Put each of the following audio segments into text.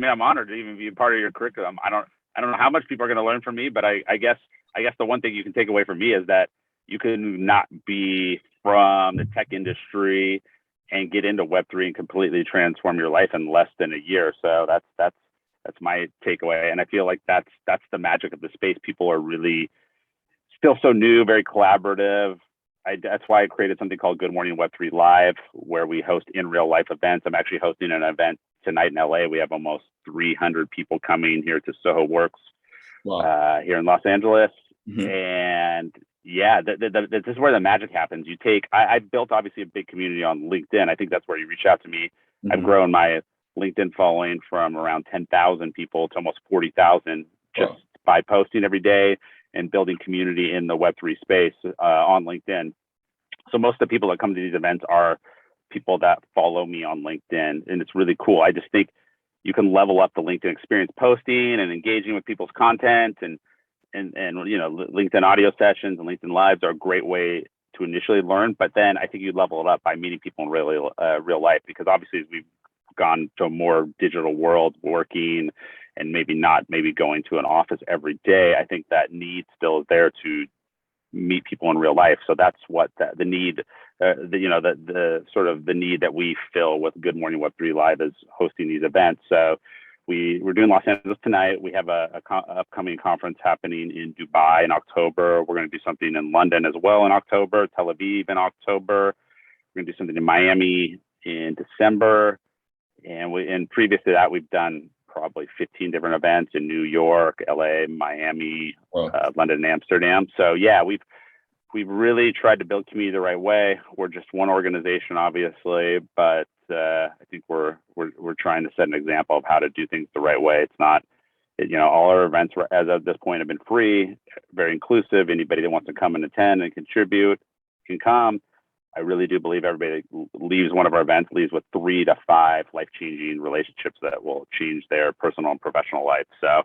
mean, I'm honored to even be a part of your curriculum. I don't know how much people are going to learn from me, but I guess the one thing you can take away from me is that you can not be from the tech industry and get into Web3 and completely transform your life in less than a year. So that's my takeaway. And I feel like that's the magic of the space. People are really still so new, very collaborative. That's why I created something called Good Morning Web3 Live, where we host in real life events. I'm actually hosting an event tonight in LA. We have almost 300 people coming here to Soho Works. Wow. Here in Los Angeles. Mm-hmm. And yeah, this is where the magic happens. I built obviously a big community on LinkedIn. I think that's where you reach out to me. Mm-hmm. I've grown my LinkedIn following from around 10,000 people to almost 40,000 just by posting every day and building community in the Web3 space on LinkedIn. So most of the people that come to these events are people that follow me on LinkedIn, and it's really cool. I just think you can level up the LinkedIn experience posting and engaging with people's content, and LinkedIn audio sessions and LinkedIn Lives are a great way to initially learn. But then I think you level it up by meeting people in real life, because obviously as we've gone to a more digital world, working and maybe going to an office every day, I think that need still is there to meet people in real life. So that's what the need, the sort of the need that we fill with Good Morning Web3 Live is hosting these events. So we're doing Los Angeles tonight. We have a upcoming conference happening in Dubai in October. We're going to do something in London as well in October, Tel Aviv in October. We're going to do something in Miami in December. And previous to that, we've done probably 15 different events in New York, LA, Miami, London, and Amsterdam. So yeah, we've really tried to build community the right way. We're just one organization, obviously, but I think we're trying to set an example of how to do things the right way. It's not, all our events as of this point have been free, very inclusive. Anybody that wants to come and attend and contribute can come. I really do believe everybody that leaves one of our events leaves with 3 to 5 life-changing relationships that will change their personal and professional life. So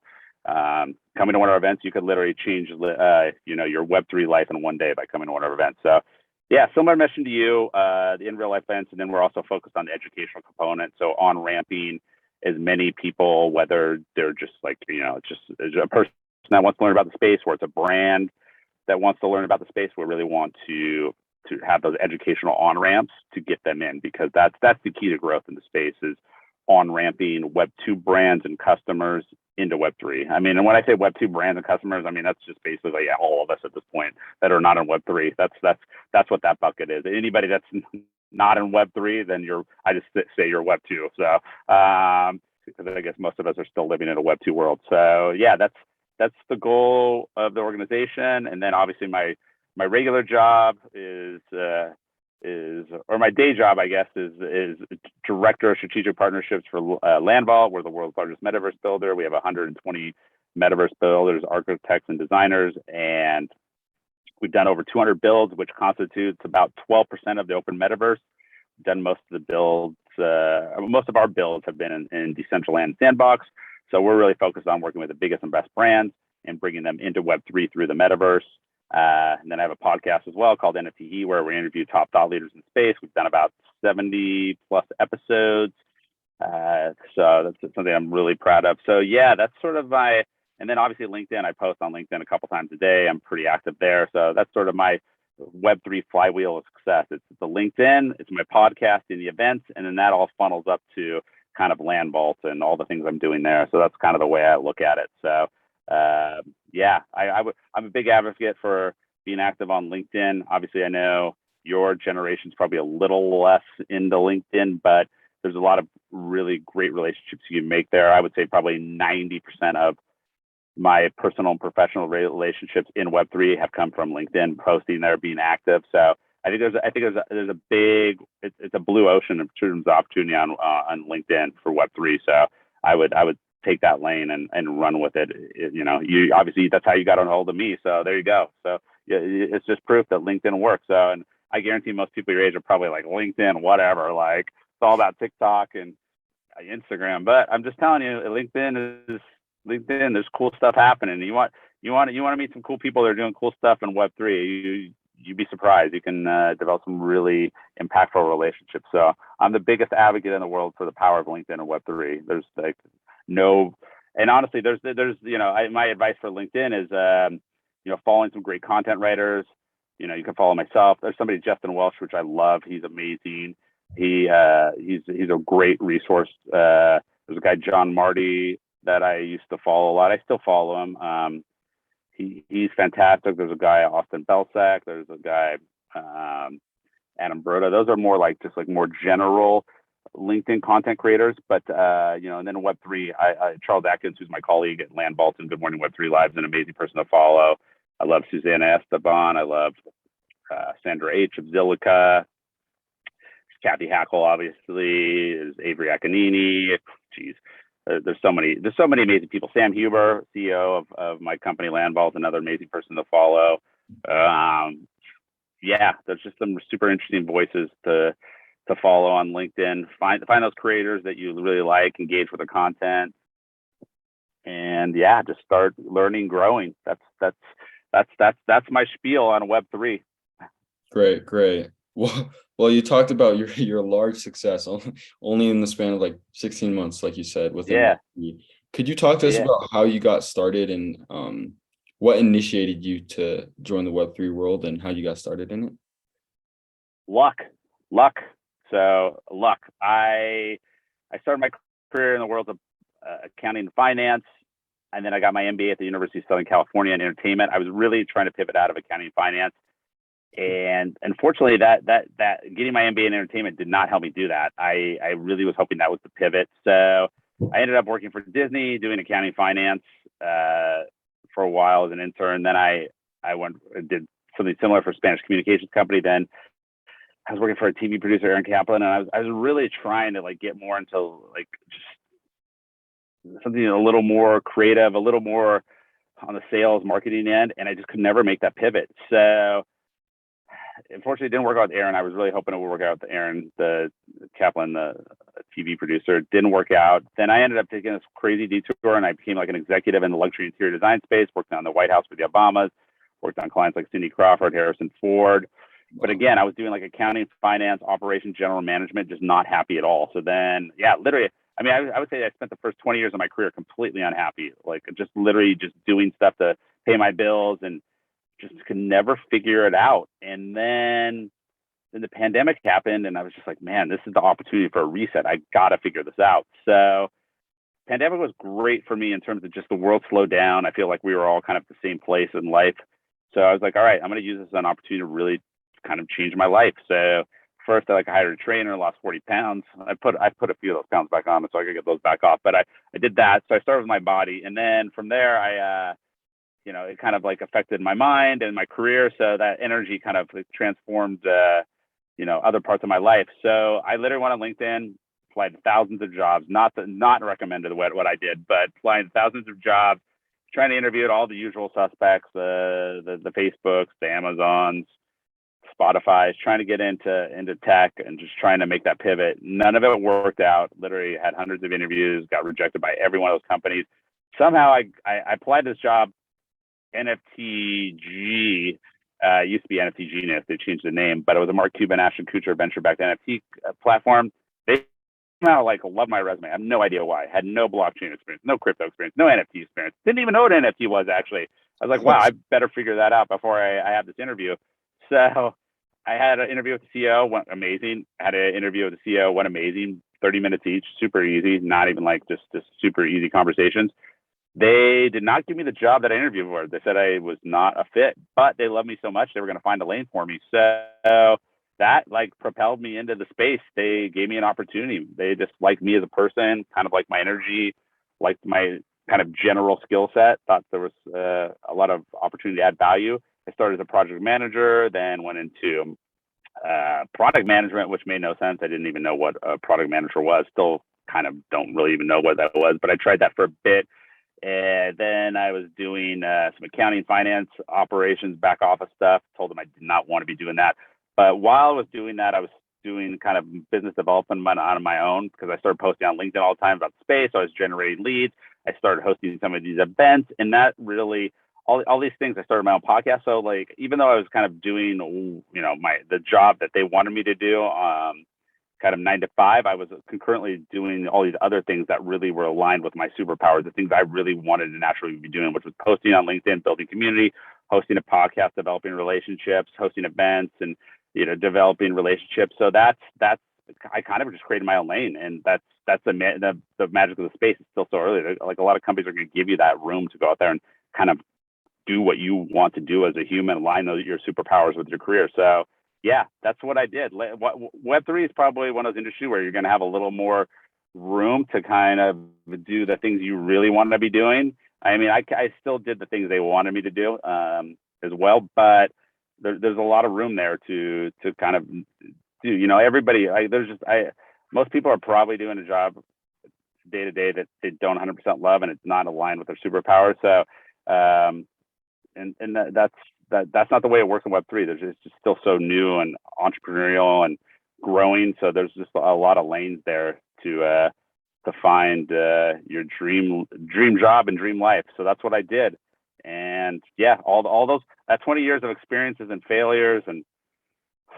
coming to one of our events, you could literally change, your Web3 life in one day by coming to one of our events. So yeah, similar mission to you, the in real life events. And then we're also focused on the educational component. So on ramping as many people, whether they're just like, just a person that wants to learn about the space, or it's a brand that wants to learn about the space, we really want to have those educational on-ramps to get them in, because that's the key to growth in the space, is on-ramping Web2 brands and customers into Web3. I mean, and when I say Web2 brands and customers, I mean, that's just basically all of us at this point that are not in Web3. That's what that bucket is. Anybody that's not in Web3, then I just say you're Web2. So, because I guess most of us are still living in a Web2 world. So yeah, that's the goal of the organization. And then obviously my regular job or my day job, I guess, is director of strategic partnerships for Landvault. We're the world's largest metaverse builder. We have 120 metaverse builders, architects, and designers, and we've done over 200 builds, which constitutes about 12% of the open metaverse. We've done most of our builds have been in Decentraland Sandbox. So we're really focused on working with the biggest and best brands and bringing them into Web3 through the metaverse. And then I have a podcast as well called NFTE, where we interview top thought leaders in space. We've done about 70 plus episodes. So that's something I'm really proud of. So yeah, that's sort of and then obviously LinkedIn, I post on LinkedIn a couple times a day. I'm pretty active there. So that's sort of my Web3 flywheel of success. It's the LinkedIn, it's my podcast and the events, and then that all funnels up to kind of Landvault and all the things I'm doing there. So that's kind of the way I look at it. So yeah, I'm a big advocate for being active on LinkedIn. Obviously, I know your generation's probably a little less into LinkedIn, but there's a lot of really great relationships you can make there. I would say probably 90% of my personal and professional relationships in Web3 have come from LinkedIn, posting there, being active. So I think there's a big, it's a blue ocean in terms of opportunity on LinkedIn for Web3. So I would take that lane and run with it. You obviously, that's how you got on hold of me. So there you go. So yeah, it's just proof that LinkedIn works. So, and I guarantee most people your age are probably like, LinkedIn, whatever, like it's all about TikTok and Instagram. But I'm just telling you, LinkedIn, there's cool stuff happening. You want to meet some cool people that are doing cool stuff in Web3. You'd be surprised. You can develop some really impactful relationships. So I'm the biggest advocate in the world for the power of LinkedIn and Web3. There's no, and honestly, there's my advice for LinkedIn is following some great content writers. You can follow myself. There's somebody, Justin Welsh, which I love. He's amazing. He's a great resource. There's a guy, John Marty, that I used to follow a lot. I still follow him. He's fantastic. There's a guy, Austin Belsack. There's a guy, Adam Broda. Those are more like more general LinkedIn content creators. But and then Web3, Charles Atkins, who's my colleague at Land Vault and Good Morning Web3 Live, is an amazing person to follow. I love Susanna Esteban. I love Sandra H. of Zilliqa. Kathy Hackle, obviously, is Avery Akinini. Geez, there's so many amazing people. Sam Huber, CEO of my company Land Vault, another amazing person to follow. There's just some super interesting voices to follow on LinkedIn. Find those creators that you really like, engage with the content, and just start learning, growing. That's my spiel on Web3. Great. Well, you talked about your large success only in the span of like 16 months, like you said, within Web3. Could you talk to us about how you got started and what initiated you to join the Web3 world and how you got started in it? Luck. So luck. I started my career in the world of accounting and finance, and then I got my MBA at the University of Southern California in entertainment. I was really trying to pivot out of accounting and finance. And unfortunately, that getting my MBA in entertainment did not help me do that. I really was hoping that was the pivot. So I ended up working for Disney, doing accounting finance for a while as an intern. Then I did something similar for a Spanish communications company. Then I was working for a TV producer, Aaron Kaplan, and I was really trying to get more into just something a little more creative, a little more on the sales marketing end, and I just could never make that pivot. So unfortunately, it didn't work out with Aaron. I was really hoping it would work out with Aaron, the Kaplan, the TV producer. It didn't work out. Then I ended up taking this crazy detour, and I became an executive in the luxury interior design space, worked on the White House with the Obamas, worked on clients like Cindy Crawford, Harrison Ford. But again, I was doing accounting, finance, operations, general management, just not happy at all. So then, literally, I would say I spent the first 20 years of my career completely unhappy, just literally just doing stuff to pay my bills and just could never figure it out. And then the pandemic happened, and I was just like, man, this is the opportunity for a reset. I got to figure this out. So pandemic was great for me in terms of just the world slowed down. I feel like we were all kind of at the same place in life. So I was like, all right, I'm going to use this as an opportunity to really kind of change my life. So first, I hired a trainer, lost 40 pounds. I put a few of those pounds back on, so I could get those back off. But I did that. So I started with my body, and then from there, it kind of affected my mind and my career. So that energy kind of transformed, other parts of my life. So I literally went on LinkedIn, applied to thousands of jobs, not recommended what I did, but applied to thousands of jobs, trying to interview all the usual suspects, the Facebooks, the Amazons, Spotify's, trying to get into tech and just trying to make that pivot. None of it worked out. Literally had hundreds of interviews, got rejected by every one of those companies. Somehow I applied to this job, NFTG, used to be NFT Genius. They changed the name, but it was a Mark Cuban, Ashton Kutcher venture-backed NFT platform. They somehow loved my resume. I have no idea why. Had no blockchain experience, no crypto experience, no NFT experience. Didn't even know what an NFT was, actually. I was like, wow, I better figure that out before I have this interview. So I had an interview with the CEO, went amazing. Had an interview with the CEO, went amazing. 30 minutes each, super easy, not even just super easy conversations. They did not give me the job that I interviewed for. They said I was not a fit, but they loved me so much they were going to find a lane for me. So that propelled me into the space. They gave me an opportunity. They just liked me as a person, kind of liked my energy, liked my kind of general skill set, thought there was a lot of opportunity to add value. I started as a project manager, then went into product management, which made no sense. I didn't even know what a product manager was. Still kind of don't really even know what that was, but I tried that for a bit. And then I was doing some accounting, finance, operations, back office stuff. Told them I did not want to be doing that. But while I was doing that, I was doing kind of business development on my own because I started posting on LinkedIn all the time about space. So I was generating leads. I started hosting some of these events, and that really all these things. I started my own podcast. So even though I was kind of doing the job that they wanted me to do, kind of 9 to 5, I was concurrently doing all these other things that really were aligned with my superpowers, the things I really wanted to naturally be doing, which was posting on LinkedIn, building community, hosting a podcast, developing relationships, hosting events, and developing relationships. So that's I kind of just created my own lane, and that's the magic of the space. It's still so early. Like, a lot of companies are going to give you that room to go out there and kind of do what you want to do as a human, align your superpowers with your career. So yeah, that's what I did. Web3 is probably one of those industries where you're going to have a little more room to kind of do the things you really want to be doing. I mean, I still did the things they wanted me to do as well, but there's a lot of room there to kind of do. Everybody, most people are probably doing a job day to day that they don't 100% love, and it's not aligned with their superpower. So, that's not the way it works in Web3. It's just still so new and entrepreneurial and growing. So there's just a lot of lanes there to find your dream job and dream life. So that's what I did. And yeah, all those, that 20 years of experiences and failures and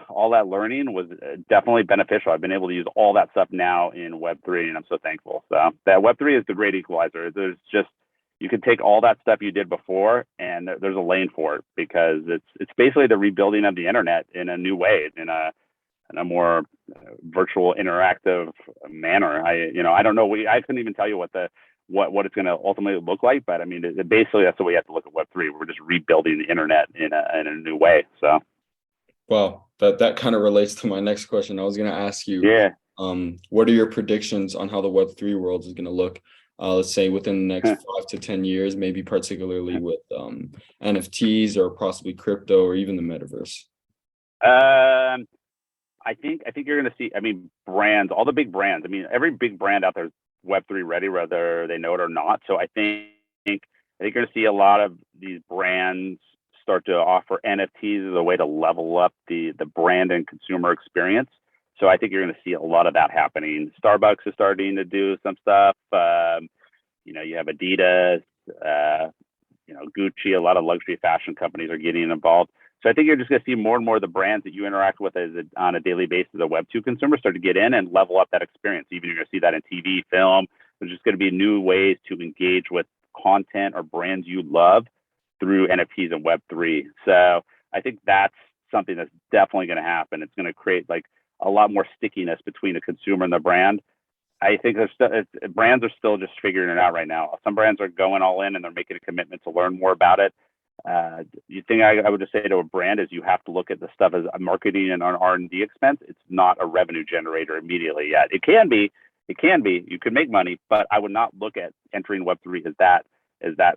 all that learning was definitely beneficial. I've been able to use all that stuff now in Web3, and I'm so thankful. So that Web3 is the great equalizer. You can take all that stuff you did before, and there's a lane for it, because it's basically the rebuilding of the internet in a new way, in a more virtual, interactive manner. I don't know. I couldn't even tell you what it's going to ultimately look like, but I mean, basically that's the way you have to look at Web3. We're just rebuilding the internet in a new way. So. Wow, that kind of relates to my next question. I was going to ask you, yeah, what are your predictions on how the Web3 world is going to look? Let's say within the next 5 to 10 years, maybe particularly with NFTs or possibly crypto or even the metaverse. I think you're going to see. I mean, brands, all the big brands. I mean, every big brand out there is Web3 ready, whether they know it or not. So I think you're going to see a lot of these brands start to offer NFTs as a way to level up the brand and consumer experience. So I think you're going to see a lot of that happening. Starbucks is starting to do some stuff. You have Adidas, Gucci. A lot of luxury fashion companies are getting involved. So I think you're just going to see more and more of the brands that you interact with on a daily basis, a Web2 consumer, start to get in and level up that experience. Even you're going to see that in TV, film. There's just going to be new ways to engage with content or brands you love through NFTs and Web3. So I think that's something that's definitely going to happen. It's going to create like a lot more stickiness between the consumer and the brand. I think brands are still just figuring it out right now. Some brands are going all in and they're making a commitment to learn more about it. The thing I would just say to a brand is you have to look at the stuff as a marketing and an R&D expense. It's not a revenue generator immediately yet. It can be. You can make money, but I would not look at entering Web3 as that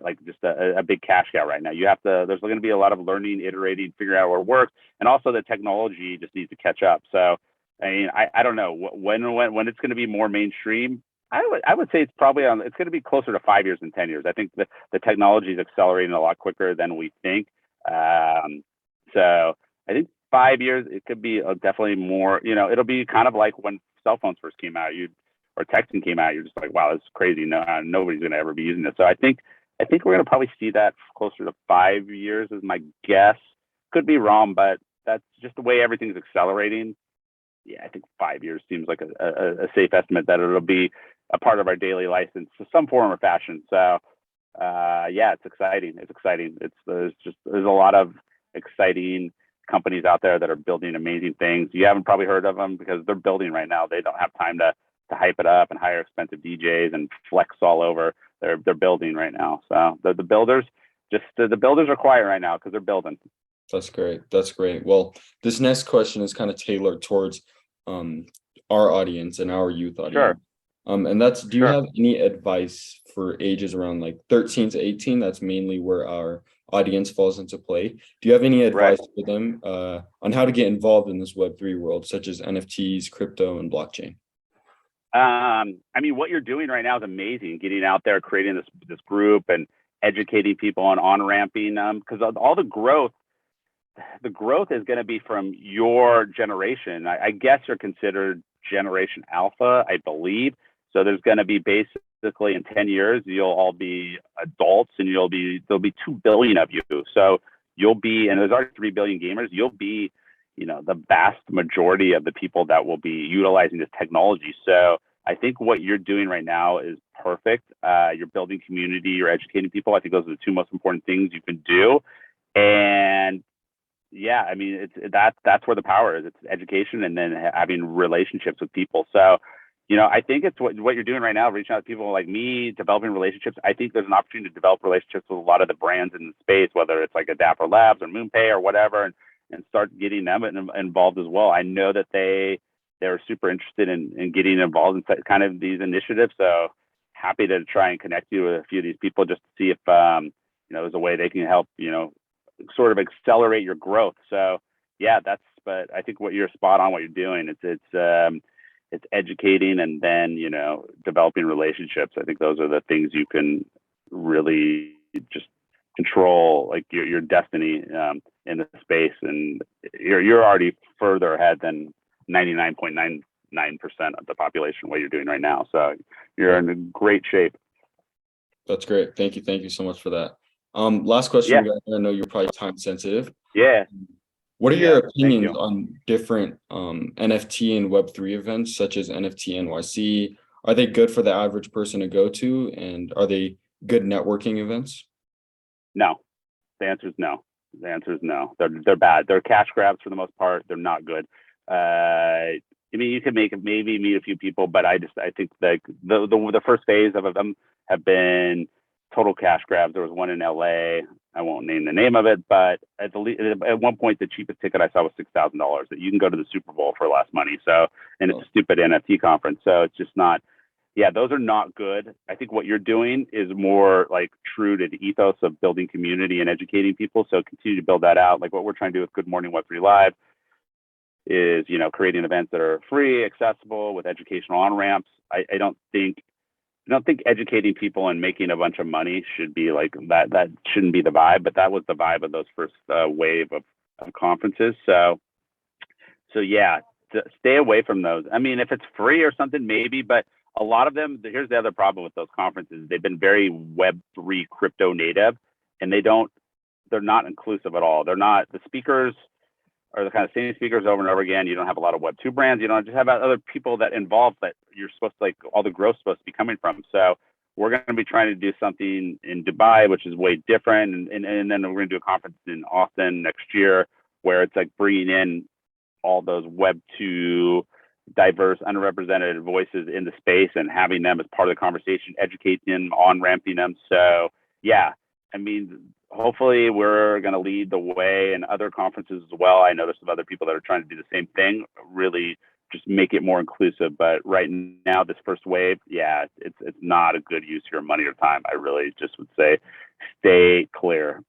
like just a big cash cow right now. There's going to be a lot of learning, iterating, figuring out where it works, and also the technology just needs to catch up. So I mean, I don't know when it's going to be more mainstream. I would say it's going to be closer to 5 years than 10 years. I think the technology is accelerating a lot quicker than we think. So I think 5 years, it could be definitely more, it'll be kind of like when cell phones first came out, or texting came out, you're just like, wow, this is crazy. No, nobody's going to ever be using this. So I think we're going to probably see that closer to 5 years is my guess. Could be wrong, but that's just the way everything's accelerating. Yeah, I think 5 years seems like a safe estimate that it'll be a part of our daily life in some form or fashion. So yeah, it's exciting. There's a lot of exciting companies out there that are building amazing things. You haven't probably heard of them because they're building right now. They don't have time to hype it up and hire expensive DJs and flex all over. They're building right now. So the builders are quiet right now because they're building. That's great. Well, this next question is kind of tailored towards our audience and our youth audience. Sure. And that's, do you have any advice for ages around like 13 to 18? That's mainly where our audience falls into play. Do you have any advice for them on how to get involved in this Web3 world, such as NFTs, crypto, and blockchain? I mean, what you're doing right now is amazing. Getting out there, creating this group, and educating people on ramping. Because all the growth is going to be from your generation. I guess you're considered Generation Alpha, I believe. So there's going to be basically in 10 years, you'll all be adults, and there'll be 2 billion of you. So you'll be, and there's already 3 billion gamers. You'll be the vast majority of the people that will be utilizing this technology. So I think what you're doing right now is perfect. You're building community, you're educating people. I think those are the two most important things you can do. And yeah, I mean, that's where the power is. It's education and then having relationships with people. So, I think it's what you're doing right now, reaching out to people like me, developing relationships. I think there's an opportunity to develop relationships with a lot of the brands in the space, whether it's like a Dapper Labs or MoonPay or whatever, and start getting them involved as well. I know that they're super interested in getting involved in kind of these initiatives. So happy to try and connect you with a few of these people just to see if there's a way they can help sort of accelerate your growth. So yeah, but I think what you're spot on what you're doing. It's educating and then, developing relationships. I think those are the things you can really just control, like your destiny in the space. And you're already further ahead than 99.99% of the population, what you're doing right now. So you're in great shape. That's great. Thank you. Thank you so much for that. Last question, I know you're probably time sensitive. Yeah. What are your opinions on different NFT and Web3 events, such as NFT NYC? Are they good for the average person to go to? And are they good networking events? No. The answer is no. The answer is no. They're bad. They're cash grabs for the most part. They're not good. I mean, you could maybe meet a few people, but I think like the first phase of them have been total cash grabs. There was one in LA. I won't name the name of it, but at one point, the cheapest ticket I saw was $6,000. That you can go to the Super Bowl for less money. So, and it's a stupid NFT conference. So it's just not. Yeah, those are not good. I think what you're doing is more like true to the ethos of building community and educating people. So continue to build that out. Like what we're trying to do with Good Morning Web3 Live is, creating events that are free, accessible with educational on ramps. I don't think educating people and making a bunch of money should be like that. That shouldn't be the vibe, but that was the vibe of those first wave of conferences. So yeah, stay away from those. I mean, if it's free or something, maybe, but a lot of them, here's the other problem with those conferences. They've been very Web3 crypto native, and they're not inclusive at all. They're not, the speakers are the kind of same speakers over and over again. You don't have a lot of Web2 brands. You don't just have other people that involved that you're supposed to, like, all the growth supposed to be coming from. So we're going to be trying to do something in Dubai, which is way different. And then we're going to do a conference in Austin next year where it's like bringing in all those Web2 diverse, underrepresented voices in the space and having them as part of the conversation, educating them, on-ramping them. So yeah, I mean, hopefully we're going to lead the way in other conferences as well. I know there's some other people that are trying to do the same thing, really just make it more inclusive. But right now, this first wave, yeah, it's not a good use of your money or time. I really just would say stay clear.